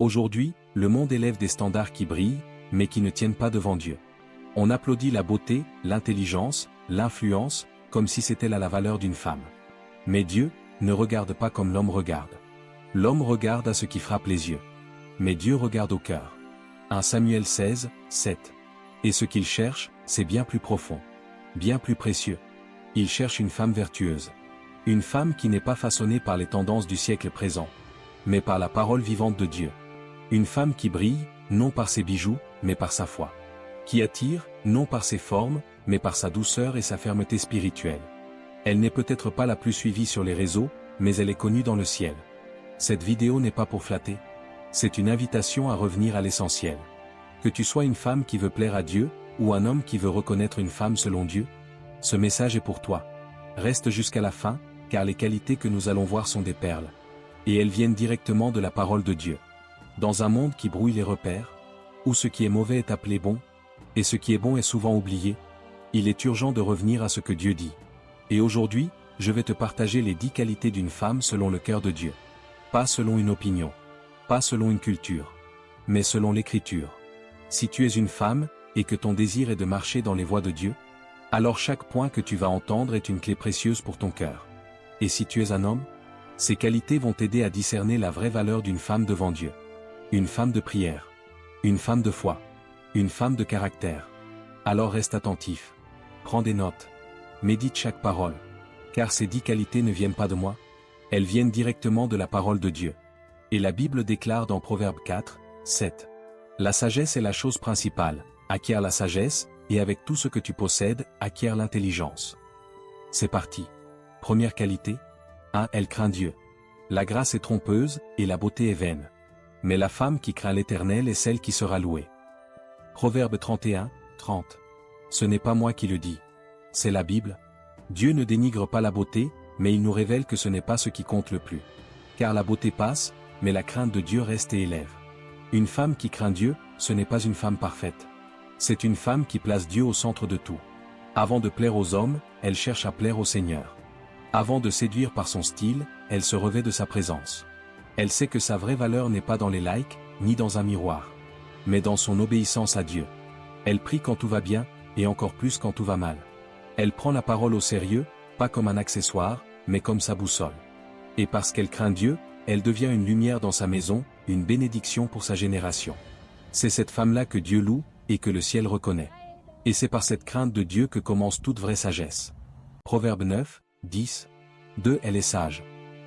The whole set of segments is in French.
Aujourd'hui, le monde élève des standards qui brillent, mais qui ne tiennent pas devant Dieu. On applaudit la beauté, l'intelligence, l'influence, comme si c'était là la valeur d'une femme. Mais Dieu ne regarde pas comme l'homme regarde. L'homme regarde à ce qui frappe les yeux. Mais Dieu regarde au cœur. 1 Samuel 16, 7. Et ce qu'il cherche, c'est bien plus profond. Bien plus précieux. Il cherche une femme vertueuse. Une femme qui n'est pas façonnée par les tendances du siècle présent, mais par la parole vivante de Dieu. Une femme qui brille, non par ses bijoux, mais par sa foi. Qui attire, non par ses formes, mais par sa douceur et sa fermeté spirituelle. Elle n'est peut-être pas la plus suivie sur les réseaux, mais elle est connue dans le ciel. Cette vidéo n'est pas pour flatter. C'est une invitation à revenir à l'essentiel. Que tu sois une femme qui veut plaire à Dieu, ou un homme qui veut reconnaître une femme selon Dieu, ce message est pour toi. Reste jusqu'à la fin, car les qualités que nous allons voir sont des perles. Et elles viennent directement de la parole de Dieu. Dans un monde qui brouille les repères, où ce qui est mauvais est appelé bon, et ce qui est bon est souvent oublié, il est urgent de revenir à ce que Dieu dit. Et aujourd'hui, je vais te partager les 10 qualités d'une femme selon le cœur de Dieu. Pas selon une opinion, pas selon une culture, mais selon l'Écriture. Si tu es une femme, et que ton désir est de marcher dans les voies de Dieu, alors chaque point que tu vas entendre est une clé précieuse pour ton cœur. Et si tu es un homme, ces qualités vont t'aider à discerner la vraie valeur d'une femme devant Dieu. Une femme de prière. Une femme de foi. Une femme de caractère. Alors reste attentif. Prends des notes. Médite chaque parole. Car ces 10 qualités ne viennent pas de moi. Elles viennent directement de la parole de Dieu. Et la Bible déclare dans Proverbe 4, 7. La sagesse est la chose principale. Acquiert la sagesse, et avec tout ce que tu possèdes, acquiert l'intelligence. C'est parti. Première qualité. 1. Elle craint Dieu. La grâce est trompeuse, et la beauté est vaine. Mais la femme qui craint l'Éternel est celle qui sera louée. Proverbe 31, 30. Ce n'est pas moi qui le dis. C'est la Bible. Dieu ne dénigre pas la beauté, mais il nous révèle que ce n'est pas ce qui compte le plus. Car la beauté passe, mais la crainte de Dieu reste et élève. Une femme qui craint Dieu, ce n'est pas une femme parfaite. C'est une femme qui place Dieu au centre de tout. Avant de plaire aux hommes, elle cherche à plaire au Seigneur. Avant de séduire par son style, elle se revêt de sa présence. Elle sait que sa vraie valeur n'est pas dans les likes, ni dans un miroir, mais dans son obéissance à Dieu. Elle prie quand tout va bien, et encore plus quand tout va mal. Elle prend la parole au sérieux, pas comme un accessoire, mais comme sa boussole. Et parce qu'elle craint Dieu, elle devient une lumière dans sa maison, une bénédiction pour sa génération. C'est cette femme-là que Dieu loue, et que le ciel reconnaît. Et c'est par cette crainte de Dieu que commence toute vraie sagesse. Proverbe 9, 10. 2. Elle est sage.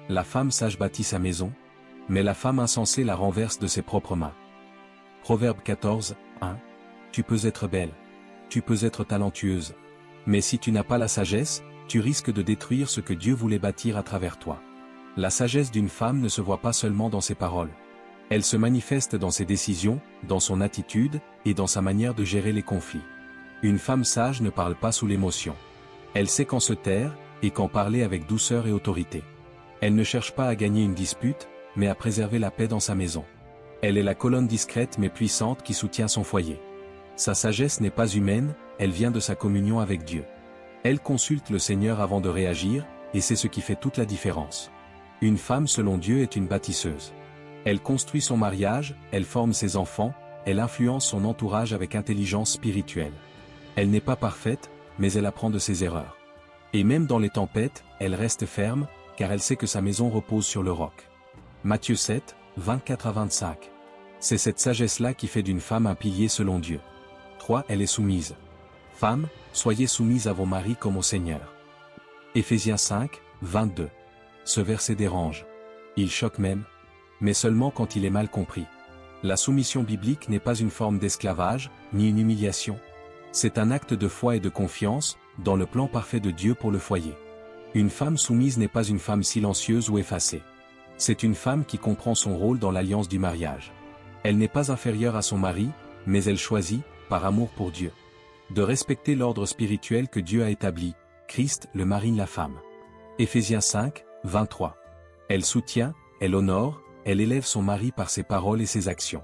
La femme sage bâtit sa maison, mais la femme insensée la renverse de ses propres mains. Proverbe 14, 1. Tu peux être belle. Tu peux être talentueuse. Mais si tu n'as pas la sagesse, tu risques de détruire ce que Dieu voulait bâtir à travers toi. La sagesse d'une femme ne se voit pas seulement dans ses paroles. Elle se manifeste dans ses décisions, dans son attitude, et dans sa manière de gérer les conflits. Une femme sage ne parle pas sous l'émotion. Elle sait quand se taire, et quand parler avec douceur et autorité. Elle ne cherche pas à gagner une dispute, mais à préserver la paix dans sa maison. Elle est la colonne discrète mais puissante qui soutient son foyer. Sa sagesse n'est pas humaine, elle vient de sa communion avec Dieu. Elle consulte le Seigneur avant de réagir, et c'est ce qui fait toute la différence. Une femme selon Dieu est une bâtisseuse. Elle construit son mariage, elle forme ses enfants, elle influence son entourage avec intelligence spirituelle. Elle n'est pas parfaite, mais elle apprend de ses erreurs. Et même dans les tempêtes, elle reste ferme, car elle sait que sa maison repose sur le roc. Matthieu 7, 24 à 25. C'est cette sagesse-là qui fait d'une femme un pilier selon Dieu. 3. Elle est soumise. Femmes, soyez soumises à vos maris comme au Seigneur. Éphésiens 5, 22. Ce verset dérange. Il choque même, mais seulement quand il est mal compris. La soumission biblique n'est pas une forme d'esclavage, ni une humiliation. C'est un acte de foi et de confiance, dans le plan parfait de Dieu pour le foyer. Une femme soumise n'est pas une femme silencieuse ou effacée. C'est une femme qui comprend son rôle dans l'alliance du mariage. Elle n'est pas inférieure à son mari, mais elle choisit, par amour pour Dieu, de respecter l'ordre spirituel que Dieu a établi. Christ le marine la femme. Éphésiens 5, 23. Elle soutient, elle honore, elle élève son mari par ses paroles et ses actions.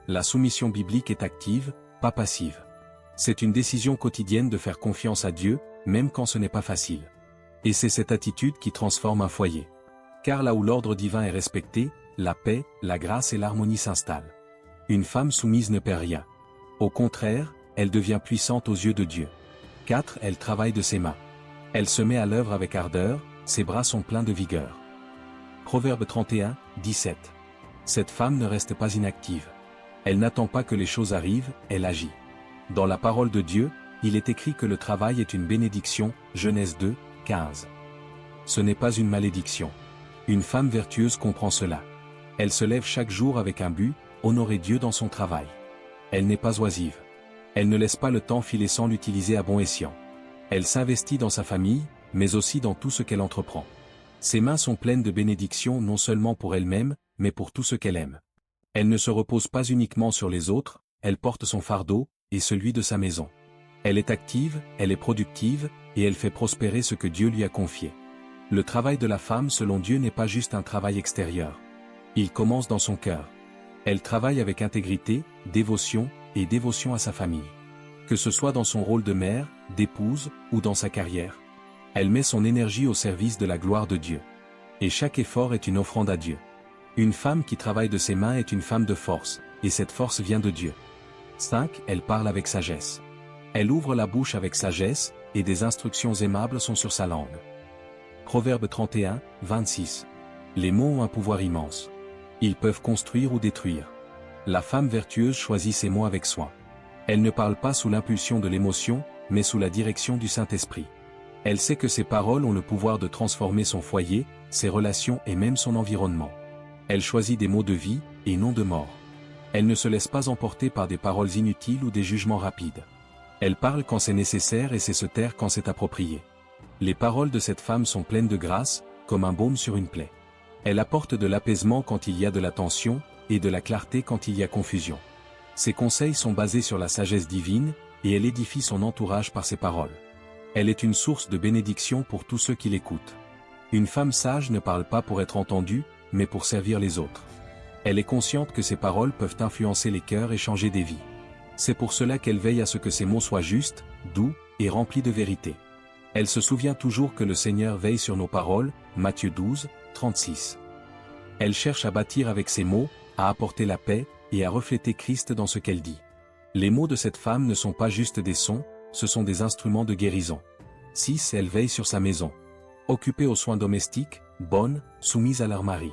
La soumission biblique est active, pas passive. C'est une décision quotidienne de faire confiance à Dieu, même quand ce n'est pas facile. Et c'est cette attitude qui transforme un foyer. Car là où l'ordre divin est respecté, la paix, la grâce et l'harmonie s'installent. Une femme soumise ne perd rien. Au contraire, elle devient puissante aux yeux de Dieu. 4. Elle travaille de ses mains. Elle se met à l'œuvre avec ardeur, ses bras sont pleins de vigueur. Proverbe 31, 17. Cette femme ne reste pas inactive. Elle n'attend pas que les choses arrivent, elle agit. Dans la parole de Dieu, il est écrit que le travail est une bénédiction, Genèse 2, 15. Ce n'est pas une malédiction. Une femme vertueuse comprend cela. Elle se lève chaque jour avec un but, honorer Dieu dans son travail. Elle n'est pas oisive. Elle ne laisse pas le temps filer sans l'utiliser à bon escient. Elle s'investit dans sa famille, mais aussi dans tout ce qu'elle entreprend. Ses mains sont pleines de bénédictions non seulement pour elle-même, mais pour tout ce qu'elle aime. Elle ne se repose pas uniquement sur les autres, elle porte son fardeau, et celui de sa maison. Elle est active, elle est productive, et elle fait prospérer ce que Dieu lui a confié. Le travail de la femme selon Dieu n'est pas juste un travail extérieur. Il commence dans son cœur. Elle travaille avec intégrité, dévotion, et dévotion à sa famille. Que ce soit dans son rôle de mère, d'épouse, ou dans sa carrière. Elle met son énergie au service de la gloire de Dieu. Et chaque effort est une offrande à Dieu. Une femme qui travaille de ses mains est une femme de force, et cette force vient de Dieu. 5. Elle parle avec sagesse. Elle ouvre la bouche avec sagesse, et des instructions aimables sont sur sa langue. Proverbe 31, 26. Les mots ont un pouvoir immense. Ils peuvent construire ou détruire. La femme vertueuse choisit ses mots avec soin. Elle ne parle pas sous l'impulsion de l'émotion, mais sous la direction du Saint-Esprit. Elle sait que ses paroles ont le pouvoir de transformer son foyer, ses relations et même son environnement. Elle choisit des mots de vie, et non de mort. Elle ne se laisse pas emporter par des paroles inutiles ou des jugements rapides. Elle parle quand c'est nécessaire et sait se taire quand c'est approprié. Les paroles de cette femme sont pleines de grâce, comme un baume sur une plaie. Elle apporte de l'apaisement quand il y a de la tension, et de la clarté quand il y a confusion. Ses conseils sont basés sur la sagesse divine, et elle édifie son entourage par ses paroles. Elle est une source de bénédiction pour tous ceux qui l'écoutent. Une femme sage ne parle pas pour être entendue, mais pour servir les autres. Elle est consciente que ses paroles peuvent influencer les cœurs et changer des vies. C'est pour cela qu'elle veille à ce que ses mots soient justes, doux, et remplis de vérité. Elle se souvient toujours que le Seigneur veille sur nos paroles, Matthieu 12, 36. Elle cherche à bâtir avec ses mots, à apporter la paix, et à refléter Christ dans ce qu'elle dit. Les mots de cette femme ne sont pas juste des sons, ce sont des instruments de guérison. 6. Elle veille sur sa maison. Occupée aux soins domestiques, bonne, soumise à leur mari.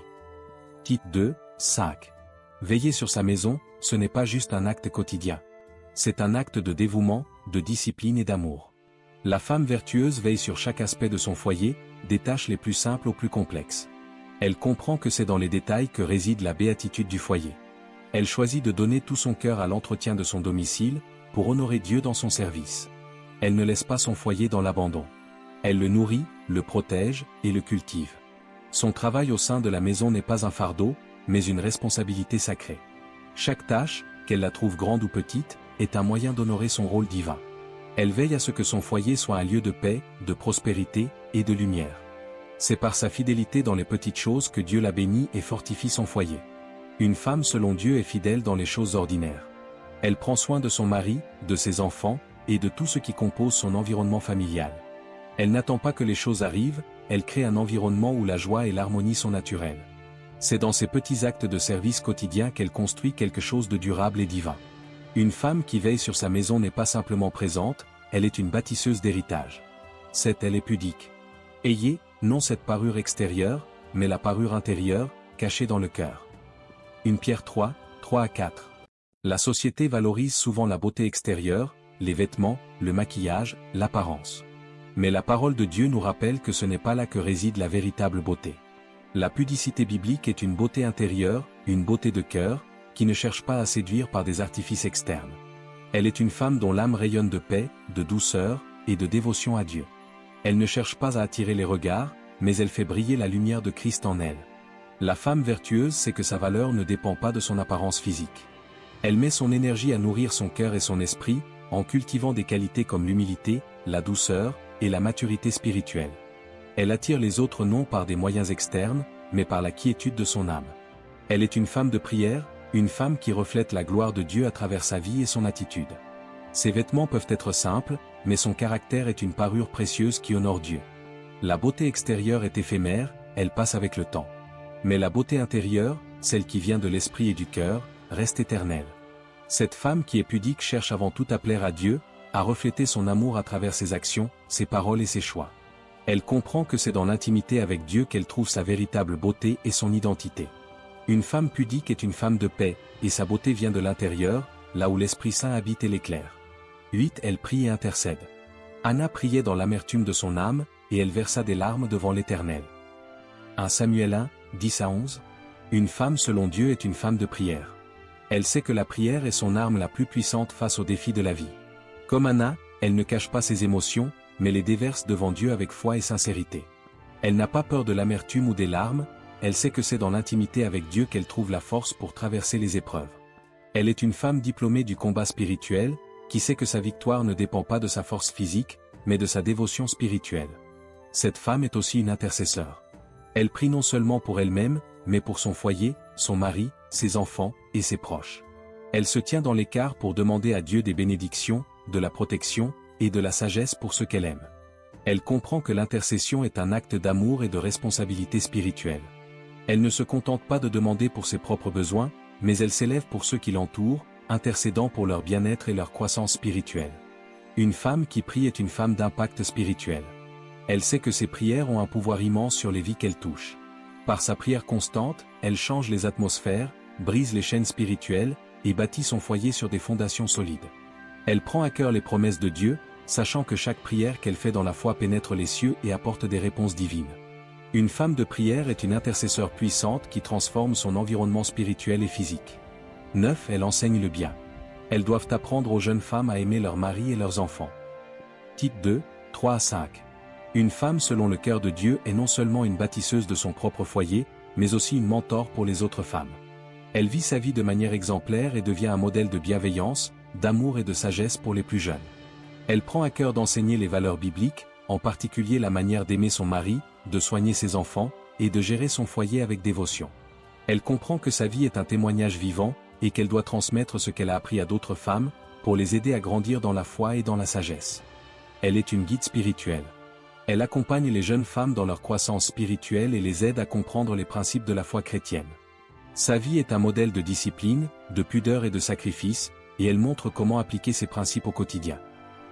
Tite 2, 5. Veiller sur sa maison, ce n'est pas juste un acte quotidien. C'est un acte de dévouement, de discipline et d'amour. La femme vertueuse veille sur chaque aspect de son foyer, des tâches les plus simples aux plus complexes. Elle comprend que c'est dans les détails que réside la béatitude du foyer. Elle choisit de donner tout son cœur à l'entretien de son domicile, pour honorer Dieu dans son service. Elle ne laisse pas son foyer dans l'abandon. Elle le nourrit, le protège, et le cultive. Son travail au sein de la maison n'est pas un fardeau, mais une responsabilité sacrée. Chaque tâche, qu'elle la trouve grande ou petite, est un moyen d'honorer son rôle divin. Elle veille à ce que son foyer soit un lieu de paix, de prospérité, et de lumière. C'est par sa fidélité dans les petites choses que Dieu la bénit et fortifie son foyer. Une femme selon Dieu est fidèle dans les choses ordinaires. Elle prend soin de son mari, de ses enfants, et de tout ce qui compose son environnement familial. Elle n'attend pas que les choses arrivent, elle crée un environnement où la joie et l'harmonie sont naturelles. C'est dans ces petits actes de service quotidien qu'elle construit quelque chose de durable et divin. Une femme qui veille sur sa maison n'est pas simplement présente, elle est une bâtisseuse d'héritage. 7. Elle est pudique. Ayez, non cette parure extérieure, mais la parure intérieure, cachée dans le cœur. 1 Pierre 3, 3 à 4. La société valorise souvent la beauté extérieure, les vêtements, le maquillage, l'apparence. Mais la parole de Dieu nous rappelle que ce n'est pas là que réside la véritable beauté. La pudicité biblique est une beauté intérieure, une beauté de cœur, qui ne cherche pas à séduire par des artifices externes. Elle est une femme dont l'âme rayonne de paix, de douceur, et de dévotion à Dieu. Elle ne cherche pas à attirer les regards, mais elle fait briller la lumière de Christ en elle. La femme vertueuse sait que sa valeur ne dépend pas de son apparence physique. Elle met son énergie à nourrir son cœur et son esprit, en cultivant des qualités comme l'humilité, la douceur, et la maturité spirituelle. Elle attire les autres non par des moyens externes, mais par la quiétude de son âme. Elle est une femme de prière, une femme qui reflète la gloire de Dieu à travers sa vie et son attitude. Ses vêtements peuvent être simples, mais son caractère est une parure précieuse qui honore Dieu. La beauté extérieure est éphémère, elle passe avec le temps. Mais la beauté intérieure, celle qui vient de l'esprit et du cœur, reste éternelle. Cette femme qui est pudique cherche avant tout à plaire à Dieu, à refléter son amour à travers ses actions, ses paroles et ses choix. Elle comprend que c'est dans l'intimité avec Dieu qu'elle trouve sa véritable beauté et son identité. Une femme pudique est une femme de paix, et sa beauté vient de l'intérieur, là où l'Esprit Saint habite et l'éclaire. 8. Elle prie et intercède. Anna priait dans l'amertume de son âme, et elle versa des larmes devant l'Éternel. 1 Samuel 1, 10-11. Une femme selon Dieu est une femme de prière. Elle sait que la prière est son arme la plus puissante face aux défis de la vie. Comme Anna, elle ne cache pas ses émotions, mais les déverse devant Dieu avec foi et sincérité. Elle n'a pas peur de l'amertume ou des larmes, elle sait que c'est dans l'intimité avec Dieu qu'elle trouve la force pour traverser les épreuves. Elle est une femme diplômée du combat spirituel, qui sait que sa victoire ne dépend pas de sa force physique, mais de sa dévotion spirituelle. Cette femme est aussi une intercesseur. Elle prie non seulement pour elle-même, mais pour son foyer, son mari, ses enfants, et ses proches. Elle se tient dans l'écart pour demander à Dieu des bénédictions, de la protection, et de la sagesse pour ceux qu'elle aime. Elle comprend que l'intercession est un acte d'amour et de responsabilité spirituelle. Elle ne se contente pas de demander pour ses propres besoins, mais elle s'élève pour ceux qui l'entourent, intercédant pour leur bien-être et leur croissance spirituelle. Une femme qui prie est une femme d'impact spirituel. Elle sait que ses prières ont un pouvoir immense sur les vies qu'elle touche. Par sa prière constante, elle change les atmosphères, brise les chaînes spirituelles, et bâtit son foyer sur des fondations solides. Elle prend à cœur les promesses de Dieu, sachant que chaque prière qu'elle fait dans la foi pénètre les cieux et apporte des réponses divines. Une femme de prière est une intercesseur puissante qui transforme son environnement spirituel et physique. 9. Elle enseigne le bien. Elles doivent apprendre aux jeunes femmes à aimer leurs maris et leurs enfants. Tite 2, 3-5. Une femme selon le cœur de Dieu est non seulement une bâtisseuse de son propre foyer, mais aussi une mentor pour les autres femmes. Elle vit sa vie de manière exemplaire et devient un modèle de bienveillance, d'amour et de sagesse pour les plus jeunes. Elle prend à cœur d'enseigner les valeurs bibliques, en particulier la manière d'aimer son mari, de soigner ses enfants, et de gérer son foyer avec dévotion. Elle comprend que sa vie est un témoignage vivant, et qu'elle doit transmettre ce qu'elle a appris à d'autres femmes, pour les aider à grandir dans la foi et dans la sagesse. Elle est une guide spirituelle. Elle accompagne les jeunes femmes dans leur croissance spirituelle et les aide à comprendre les principes de la foi chrétienne. Sa vie est un modèle de discipline, de pudeur et de sacrifice, et elle montre comment appliquer ces principes au quotidien.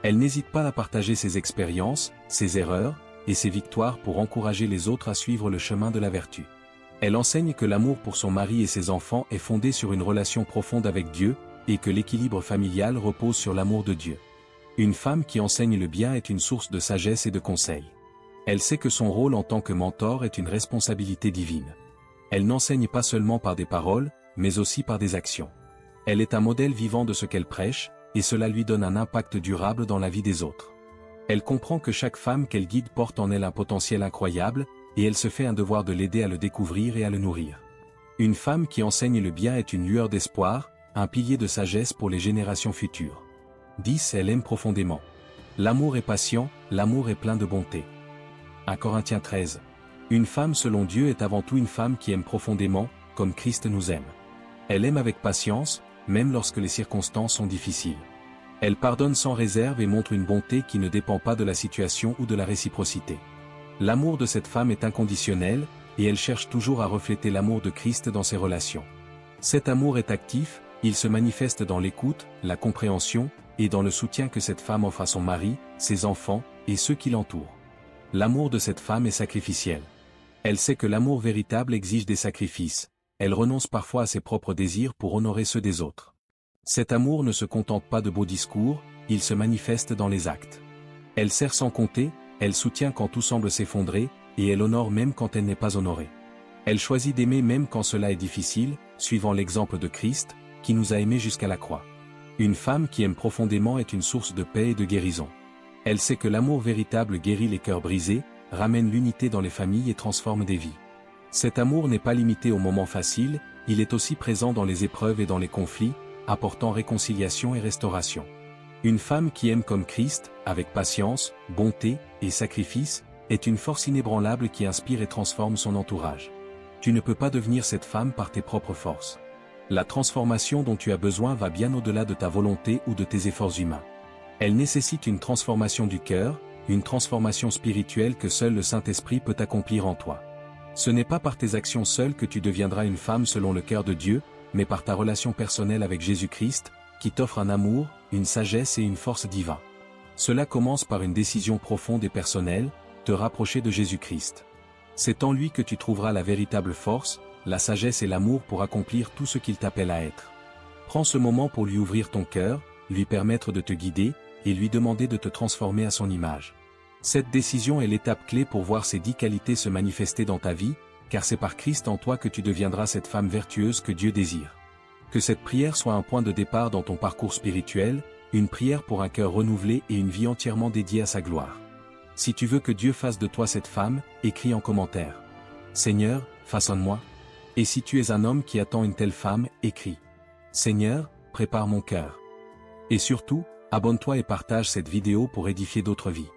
Elle n'hésite pas à partager ses expériences, ses erreurs, et ses victoires pour encourager les autres à suivre le chemin de la vertu. Elle enseigne que l'amour pour son mari et ses enfants est fondé sur une relation profonde avec Dieu, et que l'équilibre familial repose sur l'amour de Dieu. Une femme qui enseigne le bien est une source de sagesse et de conseil. Elle sait que son rôle en tant que mentor est une responsabilité divine. Elle n'enseigne pas seulement par des paroles, mais aussi par des actions. Elle est un modèle vivant de ce qu'elle prêche, et cela lui donne un impact durable dans la vie des autres. Elle comprend que chaque femme qu'elle guide porte en elle un potentiel incroyable, et elle se fait un devoir de l'aider à le découvrir et à le nourrir. Une femme qui enseigne le bien est une lueur d'espoir, un pilier de sagesse pour les générations futures. 10. Elle aime profondément. L'amour est patient, l'amour est plein de bonté. 1 Corinthiens 13. Une femme selon Dieu est avant tout une femme qui aime profondément, comme Christ nous aime. Elle aime avec patience, même lorsque les circonstances sont difficiles. Elle pardonne sans réserve et montre une bonté qui ne dépend pas de la situation ou de la réciprocité. L'amour de cette femme est inconditionnel, et elle cherche toujours à refléter l'amour de Christ dans ses relations. Cet amour est actif, il se manifeste dans l'écoute, la compréhension, et dans le soutien que cette femme offre à son mari, ses enfants, et ceux qui l'entourent. L'amour de cette femme est sacrificiel. Elle sait que l'amour véritable exige des sacrifices. Elle renonce parfois à ses propres désirs pour honorer ceux des autres. Cet amour ne se contente pas de beaux discours, il se manifeste dans les actes. Elle sert sans compter, elle soutient quand tout semble s'effondrer, et elle honore même quand elle n'est pas honorée. Elle choisit d'aimer même quand cela est difficile, suivant l'exemple de Christ, qui nous a aimés jusqu'à la croix. Une femme qui aime profondément est une source de paix et de guérison. Elle sait que l'amour véritable guérit les cœurs brisés, ramène l'unité dans les familles et transforme des vies. Cet amour n'est pas limité aux moments faciles, il est aussi présent dans les épreuves et dans les conflits, apportant réconciliation et restauration. Une femme qui aime comme Christ, avec patience, bonté et sacrifice, est une force inébranlable qui inspire et transforme son entourage. Tu ne peux pas devenir cette femme par tes propres forces. La transformation dont tu as besoin va bien au-delà de ta volonté ou de tes efforts humains. Elle nécessite une transformation du cœur, une transformation spirituelle que seul le Saint-Esprit peut accomplir en toi. Ce n'est pas par tes actions seules que tu deviendras une femme selon le cœur de Dieu, mais par ta relation personnelle avec Jésus-Christ, qui t'offre un amour, une sagesse et une force divine. Cela commence par une décision profonde et personnelle, te rapprocher de Jésus-Christ. C'est en lui que tu trouveras la véritable force, la sagesse et l'amour pour accomplir tout ce qu'il t'appelle à être. Prends ce moment pour lui ouvrir ton cœur, lui permettre de te guider, et lui demander de te transformer à son image. Cette décision est l'étape clé pour voir ces 10 qualités se manifester dans ta vie, car c'est par Christ en toi que tu deviendras cette femme vertueuse que Dieu désire. Que cette prière soit un point de départ dans ton parcours spirituel, une prière pour un cœur renouvelé et une vie entièrement dédiée à sa gloire. Si tu veux que Dieu fasse de toi cette femme, écris en commentaire. Seigneur, façonne-moi. Et si tu es un homme qui attend une telle femme, écris. Seigneur, prépare mon cœur. Et surtout, abonne-toi et partage cette vidéo pour édifier d'autres vies.